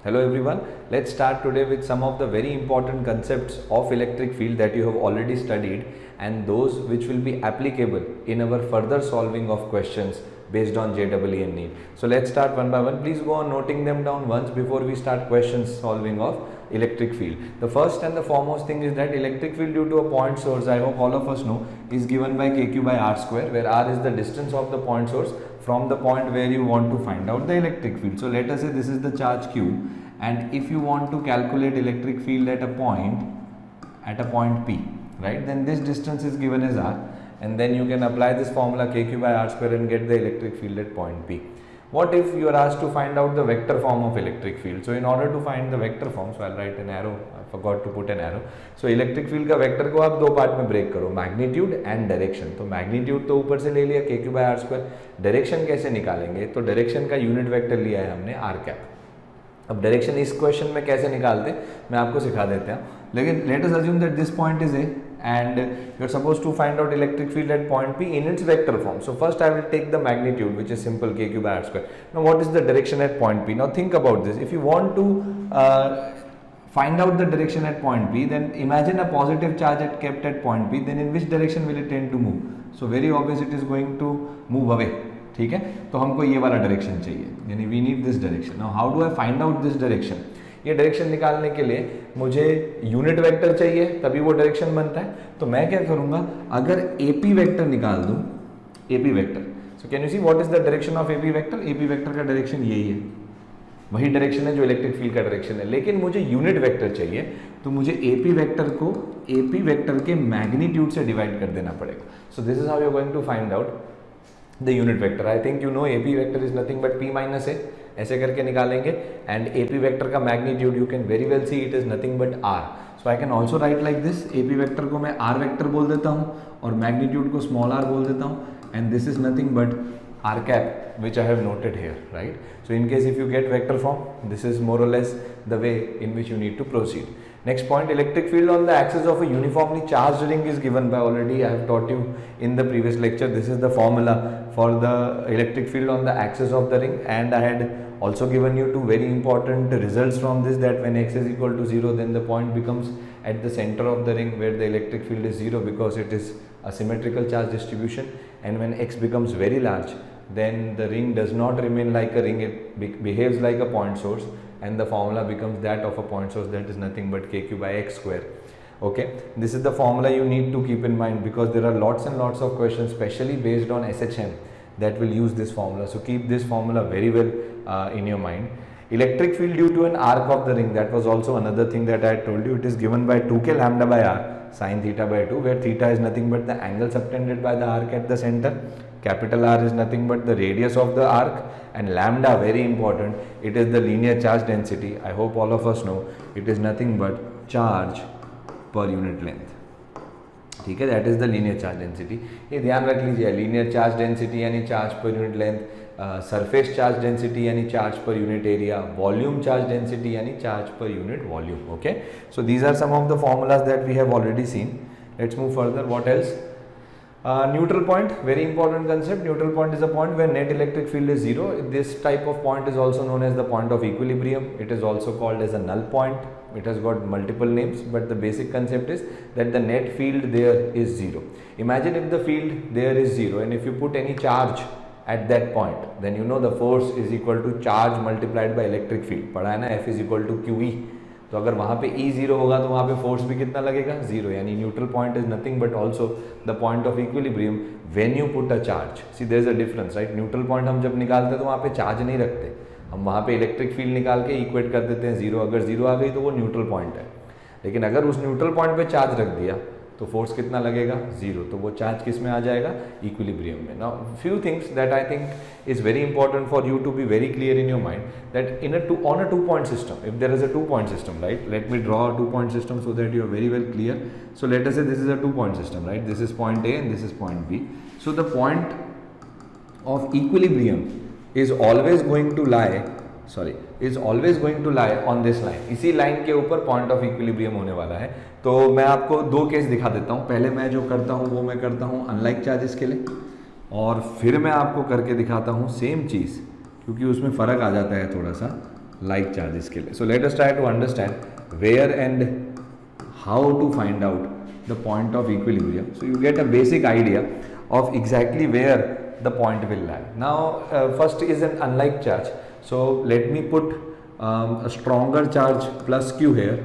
Hello everyone, let's start today with some of the very important concepts of electric field that you have already studied and those which will be applicable in our further solving of questions based on JEE and NEET. So let's start one by one. Please go on noting them down once before we start questions solving of electric field. The first and the foremost thing is that electric field due to a point source, I hope all of us know, is given by kq by r square, where r is the distance of the point source from the point where you want to find out the electric field. So let us say this is the charge q, and if you want to calculate electric field at a point P, right, then this distance is given as r, and then you can apply this formula kq by r square and get the electric field at point P. What if you are asked to find out the vector form of electric field? So in order to find the vector form, so I'll write an arrow, I forgot to put an arrow. So electric field का vector को आप दो part में break करो, magnitude and direction. तो magnitude तो ऊपर से ले लिया kq by r square, direction कैसे निकालेंगे? तो डायरेक्शन का यूनिट वेक्टर लिया है हमने r कैप. अब डायरेक्शन इस क्वेश्चन में कैसे निकालते मैं आपको सिखा देता हूँ, लेकिन let us assume that this point is a and you are supposed to find out electric field at point P in its vector form. So first I will take the magnitude, which is simple, kq by r square. Now what is the direction at point P? Now think about this. If you want to find out the direction at point P, then imagine a positive charge kept at point P, then in which direction will it tend to move? So very obvious it is going to move away. ठीक है, तो हमको ये वाला direction चाहिए, यानी we need this direction. Now how do I find out this direction? ये direction निकालने के लिए मुझे यूनिट वेक्टर चाहिए, तभी वो डायरेक्शन बनता है. तो मैं क्या करूंगा, अगर एपी वेक्टर निकाल दूं, AP vector, so can you see what is the direction of AP vector? AP vector का डायरेक्शन यही है, वही डायरेक्शन है जो इलेक्ट्रिक फील्ड का डायरेक्शन है, लेकिन मुझे यूनिट वेक्टर चाहिए, तो मुझे एपी वेक्टर को एपी वेक्टर के मैग्नीट्यूड से डिवाइड कर देना पड़ेगा. So this is how you are going to find out the unit vector. I think you know AP vector is nothing but p minus A, ऐसे करके निकालेंगे. And AP vector का magnitude you can very well see it is nothing but r. So I can also write like this, AP vector को मैं r vector बोल देता हूँ और मैग्नीट्यूड को स्मॉल r बोल देता हूँ, and this is nothing but r cap which I have noted here, right? So in case if you get vector form, this is more or less the way in which you need to proceed. Next point, electric field on the axis of a uniformly charged ring is given by, already I have taught you in the previous lecture. This is the formula for the electric field on the axis of the ring, and I had also given you two very important results from this, that when x is equal to 0, then the point becomes at the center of the ring where the electric field is 0 because it is a symmetrical charge distribution, and when x becomes very large, then the ring does not remain like a ring, it behaves like a point source, and the formula becomes that of a point source, that is nothing but kq by x square. Okay, this is the formula you need to keep in mind because there are lots and lots of questions, especially based on SHM, that will use this formula. So keep this formula very well in your mind. Electric field due to an arc of the ring, that was also another thing that I told you. It is given by 2k lambda by r sin theta by 2, where theta is nothing but the angle subtended by the arc at the center, capital R is nothing but the radius of the arc, and lambda, very important, it is the linear charge density. I hope all of us know it is nothing but charge per unit length. ठीक है, that is the linear charge density. ये ध्यान रख लीजिए, linear charge density यानी charge per unit length, surface charge density यानी charge per unit area, volume charge density यानी charge per unit volume. Okay, so these are some of the formulas that we have already seen. Let's move further. What else? Neutral point, very important concept. Neutral point is a point where net electric field is 0. This type of point is also known as the point of equilibrium. It is also called as a null point. It has got multiple names, but the basic concept is that the net field there is 0. Imagine if the field there is 0 and if you put any charge at that point, then you know the force is equal to charge multiplied by electric field. पढ़ा है ना, F is equal to QE. तो अगर वहाँ पे E 0 होगा तो वहाँ पे फोर्स भी कितना लगेगा? 0. यानी neutral point is nothing but also the point of equilibrium when you put a charge. See there is a difference, right? Neutral point हम जब निकालते हैं तो वहाँ पे चार्ज नहीं रखते, हम वहाँ पे इलेक्ट्रिक फील्ड निकाल के इक्वेट कर देते हैं 0. अगर 0 आ गई तो वो न्यूट्रल पॉइंट है, लेकिन अगर उस न्यूट्रल पॉइंट पे चार्ज रख दिया तो फोर्स कितना लगेगा? 0. तो वो चार्ज किस में आ जाएगा? इक्विलिब्रियम में. Now few things that I think is very important for you to be very clear in your mind, that in on a 2 point system, if there is a 2 point system, right? Let me draw a 2 point system so that you are very well clear. So let us say this is a 2 point system, right? This is point A and this is point B. So the point of equilibrium is always going to lie on this line. इसी line के ऊपर point of equilibrium होने वाला है. तो मैं आपको दो केस दिखा देता हूँ. पहले मैं जो करता हूँ वो मैं करता हूँ अनलाइक चार्जेस के लिए, और फिर मैं आपको करके दिखाता हूँ सेम चीज़, क्योंकि उसमें फ़र्क आ जाता है थोड़ा सा. like charges के लिए. So let us try to understand where and how to find out the point of equilibrium. So you get a basic idea of exactly where the point will lie. Now first is an unlike charge. So let me put a stronger charge plus q here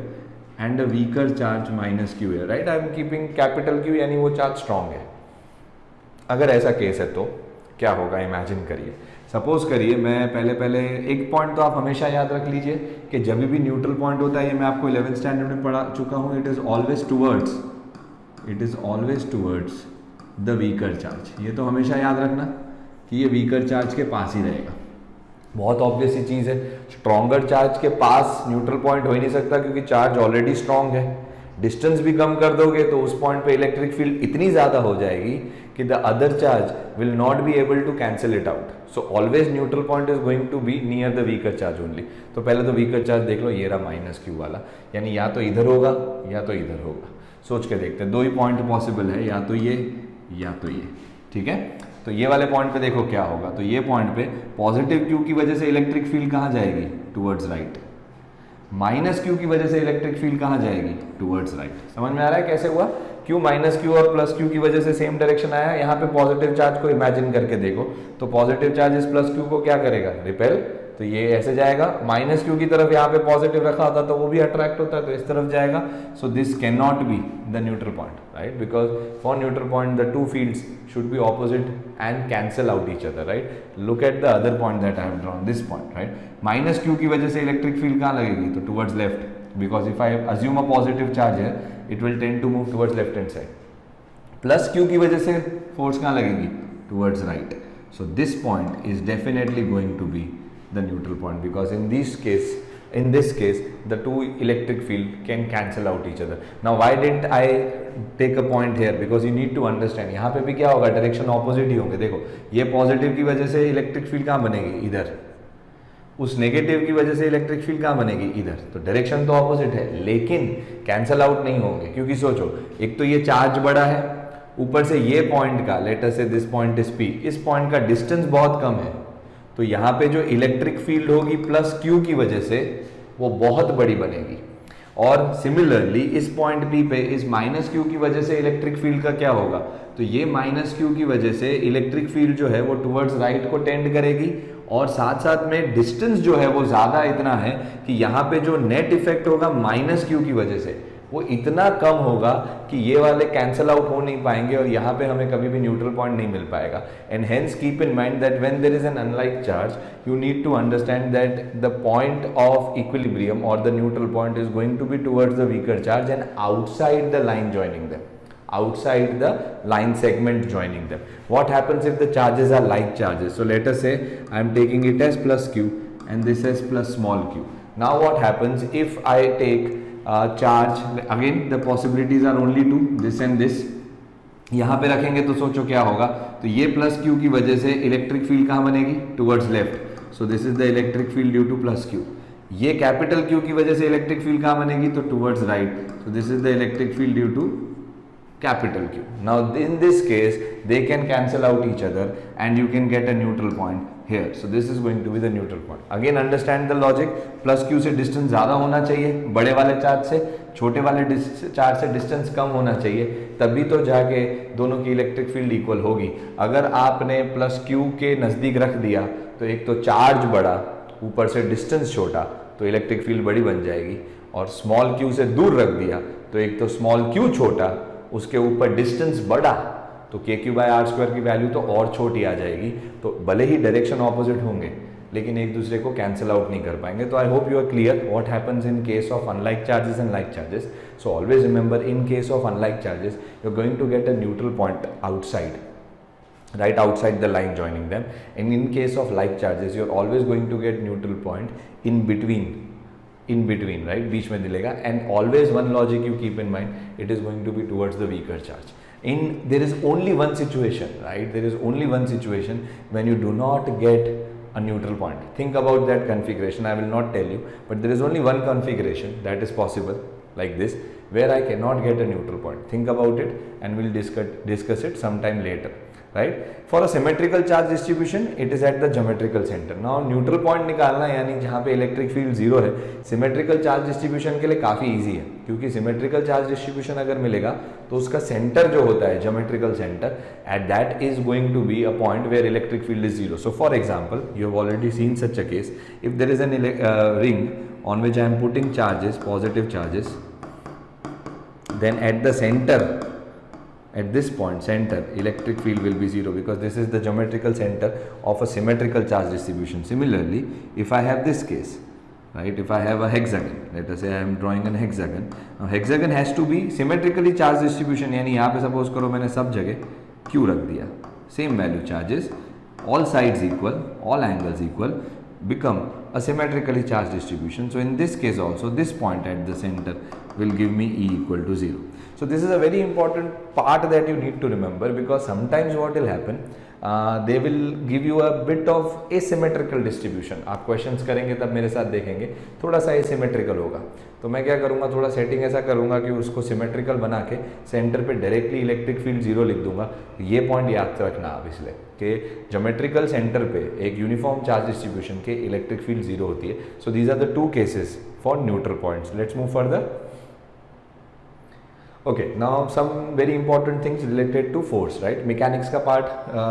and a weaker charge minus q here, right? I am keeping capital Q, यानी वो charge strong है. अगर ऐसा case है तो क्या होगा, imagine करिए. सपोज करिए मैं पहले एक पॉइंट तो आप हमेशा याद रख लीजिए कि जब भी न्यूट्रल पॉइंट होता है, ये मैं आपको 11th स्टैंडर्ड में पढ़ा चुका हूँ, it is always towards the weaker charge. ये तो हमेशा याद रखना कि ये वीकर चार्ज के पास ही रहेगा. बहुत ऑब्वियस ही चीज़ है. स्ट्रॉन्गर चार्ज के पास न्यूट्रल पॉइंट हो ही नहीं सकता क्योंकि चार्ज ऑलरेडी स्ट्रॉन्ग है. डिस्टेंस भी कम कर दोगे तो उस पॉइंट पे इलेक्ट्रिक फील्ड इतनी ज़्यादा हो जाएगी कि the other charge will not be able to cancel it out. So always neutral point is going to be near the weaker charge only. तो पहले तो वीकर चार्ज देख लो, ये रहा माइनस क्यू वाला, यानी या तो इधर होगा या तो इधर होगा. सोच के देखते हैं, दो ही पॉइंट पॉसिबल है, या तो ये या तो ये. ठीक है, तो ये वाले पॉइंट पे देखो क्या होगा. तो ये पॉइंट पे पॉजिटिव क्यू की वजह से इलेक्ट्रिक फील्ड कहाँ जाएगी, टूवर्ड्स राइट. माइनस क्यू की वजह से इलेक्ट्रिक फील्ड कहाँ जाएगी, टूवर्ड्स राइट. समझ में आ रहा है कैसे हुआ. क्यू माइनस क्यू और प्लस क्यू की वजह से सेम डायरेक्शन आया. यहाँ पे पॉजिटिव चार्ज को इमेजिन करके देखो, तो पॉजिटिव चार्ज इस प्लस क्यू को क्या करेगा, रिपेल. तो ये ऐसे जाएगा. माइनस क्यू की तरफ यहाँ पे पॉजिटिव रखा होता तो वो भी अट्रैक्ट होता है, तो इस तरफ जाएगा. So this can not be the neutral point, right, because for neutral point the two fields should be opposite and cancel out each other, right? Look at the other point that I have drawn, this point, right? Minus q की वजह से electric field कहाँ लगेगी, तो towards left, because if I assume a positive charge here, it will tend to move towards left hand side. Plus q की वजह से force कहाँ लगेगी, towards right. So this point is definitely going to be the neutral point because in this case the two electric field can cancel out each other. Now why didn't I take a point here, because you need to understand यहाँ पे भी क्या होगा, direction opposite ही होंगे. देखो ये positive की वजह से इलेक्ट्रिक फील्ड कहाँ बनेगी, इधर. उस नेगेटिव की वजह से इलेक्ट्रिक फील्ड कहाँ बनेगी, इधर. तो डायरेक्शन तो ऑपोजिट है लेकिन कैंसल आउट नहीं होंगे, क्योंकि सोचो एक तो ये चार्ज बड़ा है, ऊपर से ये पॉइंट का, लेट अस से दिस पॉइंट इज P, इस पॉइंट का डिस्टेंस बहुत कम है. तो यहाँ पे जो इलेक्ट्रिक फील्ड होगी प्लस क्यू की वजह से वो बहुत बड़ी बनेगी. और सिमिलरली इस पॉइंट P पे इस माइनस क्यू की वजह से इलेक्ट्रिक फील्ड का क्या होगा, तो ये माइनस क्यू की वजह से इलेक्ट्रिक फील्ड जो है वो टुवर्ड्स राइट को टेंड करेगी. और साथ साथ में डिस्टेंस जो है वो ज़्यादा इतना है कि यहाँ पे जो नेट इफेक्ट होगा माइनस क्यू की वजह से वो इतना कम होगा कि ये वाले कैंसल आउट हो नहीं पाएंगे और यहाँ पे हमें कभी भी न्यूट्रल पॉइंट नहीं मिल पाएगा. And hence keep in mind that when there is an unlike charge you need to understand that the point of equilibrium or the neutral point is going to be towards the weaker charge and outside the line joining them, outside the line segment joining them. What happens if the charges are like charges? So let us say I am taking it as plus q and this as plus small q. Now what happens if I take charge, again the possibilities are only two, this and this. यहाँ पे रखेंगे तो सोचो क्या होगा, तो ये plus Q की वजह से इलेक्ट्रिक फील्ड कहाँ बनेगी, towards left. So this is the electric field due to plus Q. ये कैपिटल क्यू की वजह से इलेक्ट्रिक फील्ड कहाँ बनेगी, तो towards right. So this is the electric field due to capital Q. Now in this case they can cancel out each other and you can get a neutral point here. So this is going to be the neutral point. Again understand the logic. Plus Q से distance ज़्यादा होना चाहिए बड़े वाले charge से, छोटे वाले charge से डिस्टेंस कम होना चाहिए, तभी तो जाके दोनों की इलेक्ट्रिक फील्ड इक्वल होगी. अगर आपने प्लस Q के नज़दीक रख दिया तो एक तो चार्ज बड़ा, ऊपर से डिस्टेंस छोटा, तो इलेक्ट्रिक फील्ड बड़ी बन जाएगी. और स्मॉल Q से दूर रख दिया तो एक तो स्मॉल Q छोटा, उसके ऊपर डिस्टेंस बड़ा, तो KQ/R² की वैल्यू तो और छोटी आ जाएगी. तो भले ही डायरेक्शन ऑपोजिट होंगे लेकिन एक दूसरे को कैंसिल आउट नहीं कर पाएंगे. तो I hope you are clear what happens in case of unlike charges and like charges. So always remember in case of unlike charges you are going to get a neutral point outside, right outside the line joining them. And in case of like charges you are always going to get neutral point in between, right, बीच में मिलेगा. And always one logic you keep in mind, it is going to be towards the weaker charge. There is only one situation, right, there is only one situation when you do not get a neutral point. Think about that configuration. I will not tell you, but there is only one configuration that is possible like this where I cannot get a neutral point. Think about it and we'll discuss it sometime later. right? For a symmetrical charge distribution, it is at the geometrical center. Now neutral point निकालना यानी जहाँ पे electric field zero है, symmetrical charge distribution के लिए काफ़ी easy है, क्योंकि सिमेट्रिकल चार्ज डिस्ट्रीब्यूशन अगर मिलेगा तो उसका सेंटर जो होता है geometrical centre, at that is going to be a point where electric field is zero. So for example, you have already seen such a case. If there is an ring on which I am putting charges, positive charges, then at the center, at this point center, electric field will be zero, because this is the geometrical center of a symmetrical charge distribution. Similarly, if I have this case, right, if I have a hexagon, let us say I am drawing an hexagon. Now hexagon has to be symmetrically charged distribution, यानी यहाँ पे suppose करो मैंने सब जगह Q रख दिया, same value charges, all sides equal, all angles equal, become a symmetrically charged distribution. So in this case also, this point at the center will give me E equal to 0. So this is a very important part that you need to remember, because sometimes what will happen, they will give you a bit of asymmetrical distribution. आप questions करेंगे तब मेरे साथ देखेंगे थोड़ा सा asymmetrical होगा, तो मैं क्या करूँगा, थोड़ा सेटिंग ऐसा करूँगा कि उसको सिमेट्रिकल बना के सेंटर पे डायरेक्टली इलेक्ट्रिक फील्ड जीरो लिख दूंगा. ये पॉइंट याद रखना आप, इसलिए कि ज्योमेट्रिकल सेंटर पे एक यूनिफॉर्म चार्ज डिस्ट्रीब्यूशन के इलेक्ट्रिक फील्ड जीरो होती है. So these are the two cases for neutral points. Let's move further. Okay, now some very important things related to force, right. Mechanics का part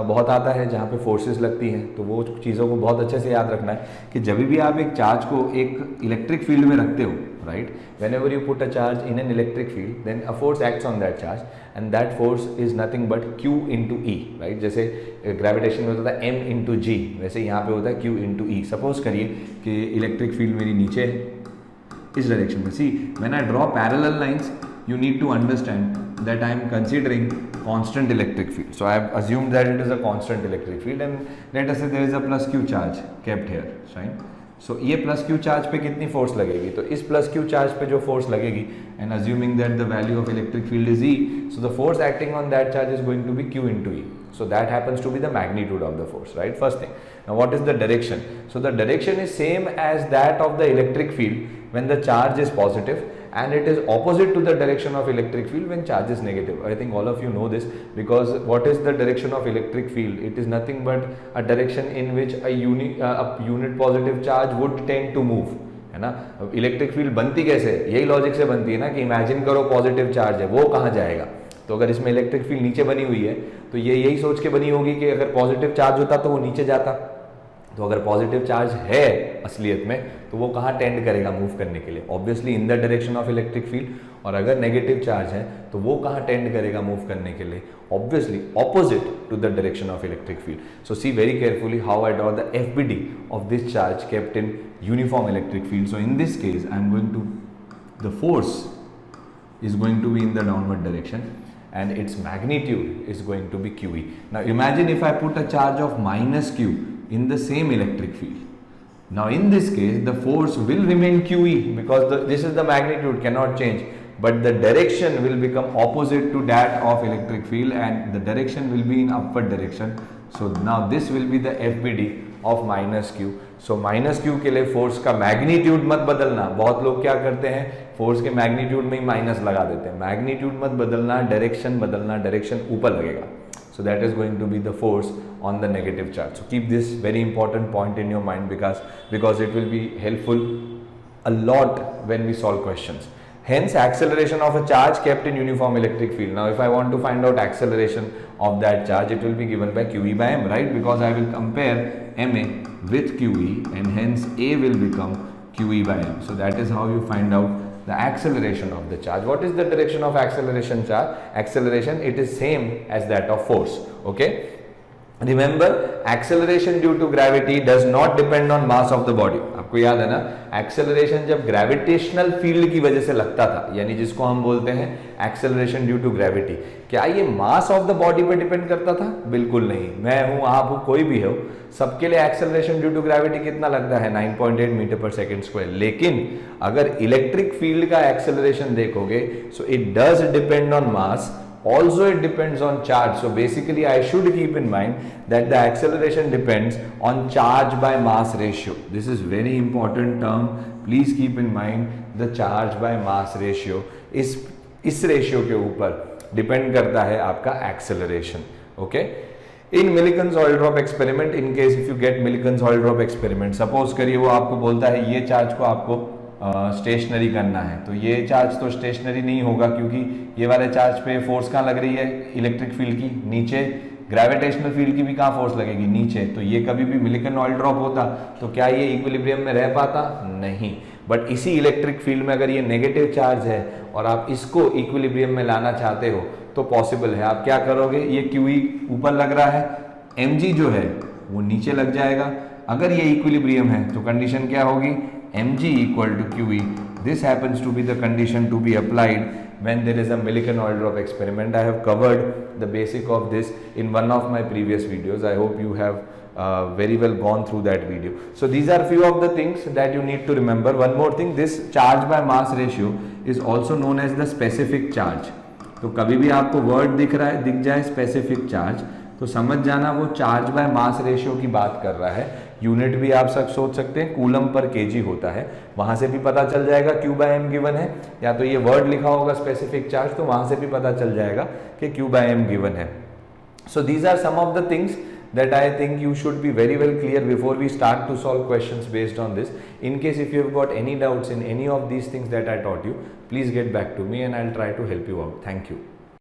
बहुत आता है जहाँ पे फोर्सेस लगती हैं, तो वो चीज़ों को बहुत अच्छे से याद रखना है कि जब भी आप एक चार्ज को एक इलेक्ट्रिक फील्ड में रखते हो, right, whenever you put a charge in an electric field, then a force acts on that charge, and that force is nothing but Q into E, right. जैसे gravitation में होता है M into जी, वैसे यहाँ पे होता है Q into ई. Suppose करिए कि इलेक्ट्रिक फील्ड मेरी नीचे है इस डायरेक्शन में. See, when I draw parallel lines, you need to understand that I am considering constant electric field. So I have assumed that it is a constant electric field, and let us say there is a plus Q charge kept here, right? So ये plus Q charge पे कितनी force लगेगी, तो इस plus Q charge पे जो force लगेगी, and assuming that the value of electric field is E, so the force acting on that charge is going to be Q into E. So that happens to be the magnitude of the force, right? First thing. Now what is the direction? So the direction is same as that of the electric field when the charge is positive, and it is opposite to the direction of electric field when charge is negative. I think all of you know this, because what is the direction of electric field? It is nothing but a direction in which a unit positive charge would tend to move, है ना. Electric field बनती कैसे है, यही logic से बनती है ना, कि इमेजिन करो पॉजिटिव चार्ज है, वो कहाँ जाएगा. तो अगर इसमें इलेक्ट्रिक फील्ड नीचे बनी हुई है, तो ये यही सोच के बनी होगी कि अगर पॉजिटिव चार्ज होता तो वो नीचे जाता. तो अगर पॉजिटिव चार्ज है असलियत में, तो वो कहाँ टेंड करेगा मूव करने के लिए, obviously in the direction of electric field. और अगर नेगेटिव चार्ज है तो वो कहाँ टेंड करेगा मूव करने के लिए, obviously opposite to the direction of electric field. So see very carefully how I draw the FBD of this charge kept in uniform electric field. So in this case I am going to, the force is going to be in the downward direction, and its magnitude is going to be QE. Now imagine if I put a charge of minus Q in the same electric field. Now in this case the force will remain QE, because this is the magnitude, cannot change, but the direction will become opposite to that of electric field, and the direction will be in upward direction. So now this will be the FBD of minus Q. So minus Q के लिए force का magnitude मत बदलना. बहुत लोग क्या करते हैं, फोर्स के मैग्नीट्यूड में ही माइनस लगा देते हैं. मैग्नीट्यूड मत बदलना, डायरेक्शन बदलना, डायरेक्शन ऊपर लगेगा. So that is going to be the force on the negative charge. So keep this very important point in your mind, because it will be helpful a lot when we solve questions. Hence acceleration of a charge kept in uniform electric field. Now if I want to find out acceleration of that charge, it will be given by QE by M, right? Because I will compare MA with QE, and hence A will become QE by M. So that is how you find out the acceleration of the charge. What is the direction of acceleration charge? Acceleration, it is same as that of force. Okay, remember, acceleration due to gravity does not depend on mass of the body. आपको याद है ना, acceleration जब gravitational field की वजह से लगता था, यानी जिसको हम बोलते हैं acceleration due to gravity, क्या ये mass of the body पे depend करता था? बिल्कुल नहीं. मैं हूँ, आप हो, कोई भी हो, सबके लिए acceleration due to gravity कितना लगता है? 9.8 मीटर पर सेकेंड स्क्वायर. लेकिन अगर इलेक्ट्रिक फील्ड का acceleration देखोगे, so it does depend on mass. Also it depends on charge. So basically I should keep in mind that the acceleration depends on charge by mass ratio. This is very important term. Please keep in mind the charge by mass ratio. इस ratio के ऊपर depend करता है आपका acceleration. Okay. In Millikan's oil drop experiment, in case if you get Millikan's oil drop experiment, suppose करिए वो आपको बोलता है ये चार्ज को आपको स्टेशनरी करना है, तो ये चार्ज तो स्टेशनरी नहीं होगा क्योंकि ये वाले चार्ज पे फोर्स कहाँ लग रही है, इलेक्ट्रिक फील्ड की नीचे, ग्रेविटेशनल फील्ड की भी कहाँ फोर्स लगेगी, नीचे, तो ये कभी भी मिलिकन ऑयल ड्रॉप होता तो क्या ये इक्विलिब्रियम में रह पाता, नहीं। बट इसी इलेक्ट्रिक फील्ड में अगर ये नेगेटिव चार्ज है और आप इसको इक्विलिब्रियम में लाना चाहते हो तो पॉसिबल है। आप क्या करोगे, ये QE ऊपर लग रहा है, mg जो है वो नीचे लग जाएगा। अगर ये इक्विलिब्रियम है तो कंडीशन क्या होगी, mg equal to QE. This happens to be the condition to be applied when there is a Millikan oil drop experiment. I have covered the basic of this in one of my previous videos. I hope you have very well gone through that video. So these are few of the things that you need to remember. One more thing, this charge by mass ratio is also known as the specific charge. तो कभी भी आपको word दिख जाए specific charge, तो समझ जाना वो चार्ज बाय मास रेशियो की बात कर रहा है। यूनिट भी आप सब सोच सकते हैं, कूलम पर केजी होता है, वहां से भी पता चल जाएगा Q बाय M गिवन है, या तो ये वर्ड लिखा होगा स्पेसिफिक चार्ज तो वहां से भी पता चल जाएगा कि Q बाय M गिवन है। So these are some of the things that I think you should be very well clear before we start to solve questions based on this. In case if you have got any doubts in any of these things that I taught you, please get back to me and I'll try to help you out. Thank you.